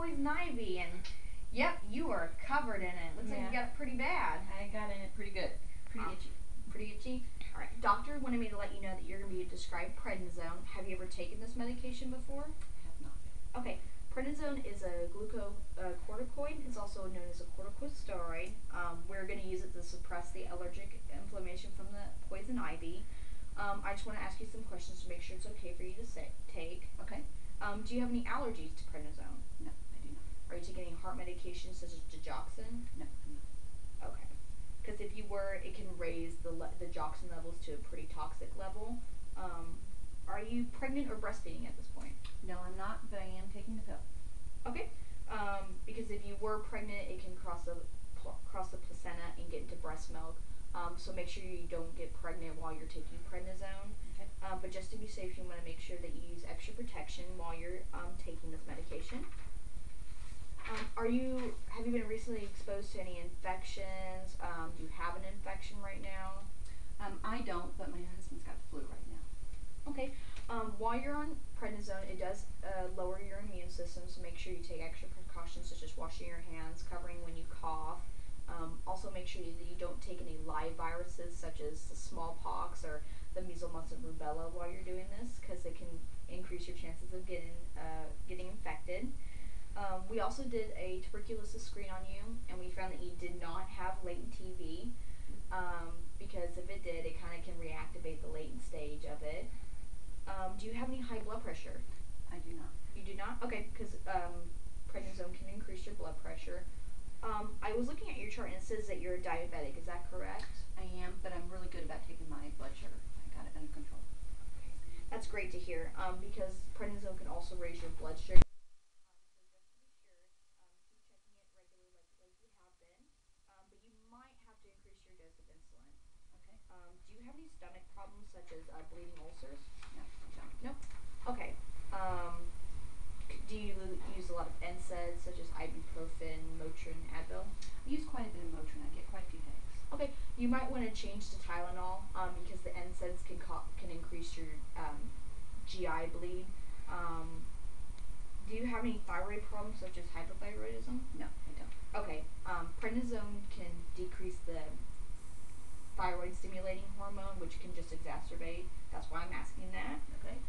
poison ivy, and yep, you are covered in it. Looks like you got it pretty bad. I got in it pretty good. Pretty itchy. Pretty itchy? Alright, doctor wanted me to let you know that you're going to be prescribed prednisone. Have you ever taken this medication before? I have not. Okay, prednisone is a glucocorticoid. It's also known as a corticosteroid. We're going to use it to suppress the allergic inflammation from the poison ivy. I just want to ask you some questions to make sure it's okay for you to take. Okay. Do you have any allergies to prednisone? No, I do not. Are you taking any heart medications such as digoxin? No, I'm not. Okay. Because if you were, it can raise the digoxin levels to a pretty toxic level. Are you pregnant or breastfeeding at this point? No, I'm not, but I am taking the pill. Okay. Because if you were pregnant, it can cross the placenta and get into breast milk. So make sure you don't get pregnant while you're taking prednisone. Okay. But just to be safe, you want to make sure that you use extra protection while you're taking this medication. Have you been recently exposed to any infections? Do you have an infection right now? I don't, but my husband's got the flu right now. Okay. While you're on prednisone, it does lower your immune system, so make sure you take extra precautions such as washing your hands, covering when you cough. Also make sure that you don't take any live viruses such as the smallpox or the measles, mumps, and rubella while you're doing this, because it can increase your chances of getting infected. We also did a tuberculosis screen on you, and we found that you did not have latent TB, because if it did, it kind of can reactivate the latent stage of it. Do you have any high blood pressure? I do not. You do not? Okay, because prednisone can increase your blood pressure. I was looking at your chart and it says that you're diabetic. Is that correct? I am, but I'm really good about taking my blood sugar. I got it under control. Okay. That's great to hear, because prednisone can also raise your blood sugar. Do you have any stomach problems such as bleeding ulcers? No, I don't. No? Okay. Do you use a lot of NSAIDs such as ibuprofen, Motrin, Advil? I use quite a bit of Motrin. I get quite a few headaches. Okay. You might want to change to Tylenol because the NSAIDs can increase your GI bleed. Do you have any thyroid problems such as hypothyroidism? No, I don't. Okay. Prednisone can decrease the thyroid stimulating hormone, which can just exacerbate. That's why I'm asking that. Okay.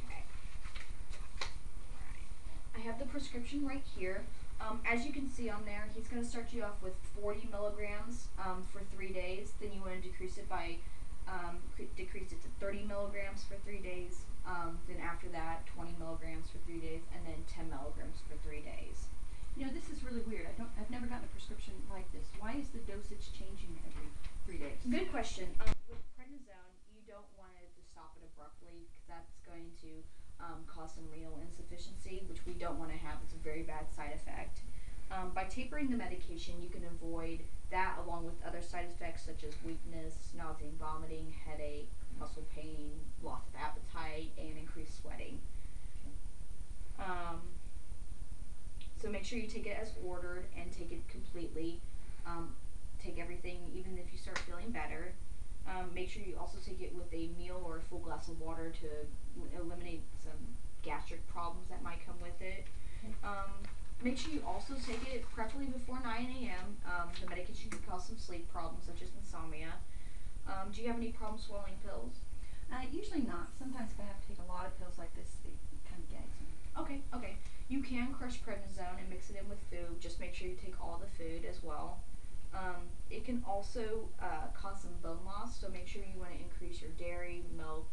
Okay. I have the prescription right here. As you can see on there, he's going to start you off with 40 milligrams for 3 days. Then you want to decrease it to 30 milligrams for 3 days. Then after that, 20 milligrams for 3 days, and then 10 milligrams for 3 days. You know, this is really weird. I've never gotten a prescription like this. Why is the dosage changing every 3 days? Good question. With prednisone, you don't want it to stop it abruptly because that's going to cause some renal insufficiency, which we don't want to have. It's a very bad side effect. By tapering the medication, you can avoid that along with other side effects such as weakness, nausea and vomiting, headache, muscle pain, loss of appetite, and increased sweating. So make sure you take it as ordered and take it completely. Take everything, even if you start feeling better. Make sure you also take it with a meal or a full glass of water to eliminate some gastric problems that might come with it. Make sure you also take it preferably before 9 a.m. The medication can cause some sleep problems such as insomnia. Do you have any problem swallowing pills? Usually not. Sometimes if I have to take a lot of pills like this, it kind of gags me. Okay. You can crush prednisone and mix it in with food. Just make sure you take all the food as well. It can also cause some bone loss, so make sure you want to increase your dairy, milk.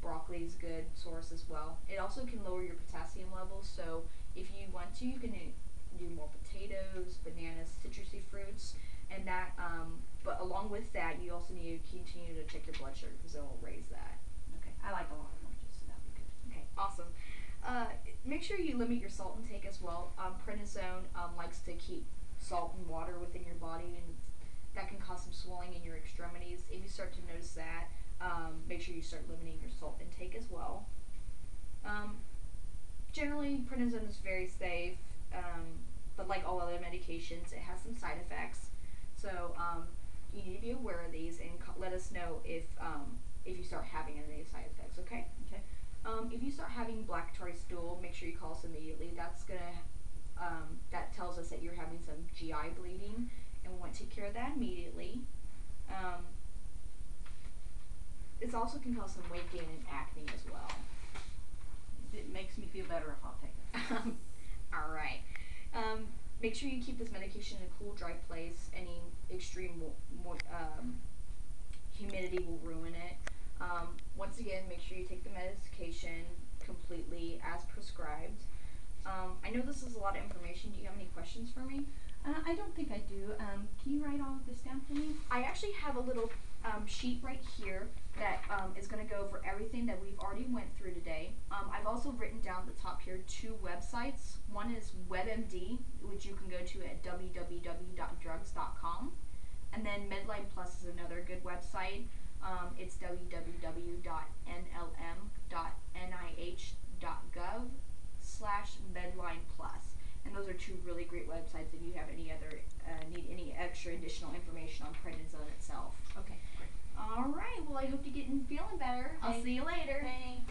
Broccoli is a good source as well. It also can lower your potassium levels, so if you want to, you can do more potatoes, bananas, citrusy fruits, and that. But along with that, you also need to continue to check your blood sugar because it will raise that. Okay, I like a lot of oranges, so that would be good. Okay, awesome. Make sure you limit your salt intake as well. Prednisone likes to keep salt and water within your body, and that can cause some swelling in your extremities. If you start to notice that, make sure you start limiting your salt intake as well. Generally, prednisone is very safe, but like all other medications, it has some side effects. So you need to be aware of these and let us know if you start having any side effects. Okay. Okay. If you start having black tarry stool, make sure you call us immediately. That tells us that you're having some GI bleeding, and we want to take care of that immediately. This also can cause some weight gain and acne as well. It makes me feel better if I'll take it. All right. Make sure you keep this medication in a cool, dry place. Any extreme humidity will ruin it. Once again, make sure you take the medication completely as prescribed. I know this is a lot of information. Do you have any questions for me? I don't think I do. Can you write all of this down for me? I actually have a little sheet right here that is going to go over everything that we've already went through today. I've also written down at the top here 2 websites. One is WebMD, which you can go to at www.drugs.com. And then Medline Plus is another good website. It's www.nlm.nih.gov/Medline Plus. And those are 2 really great websites if you have any other need any extra additional information on prednisone itself. Okay, great. All right. Well, I hope you're feeling better. I'll see you later. Thanks.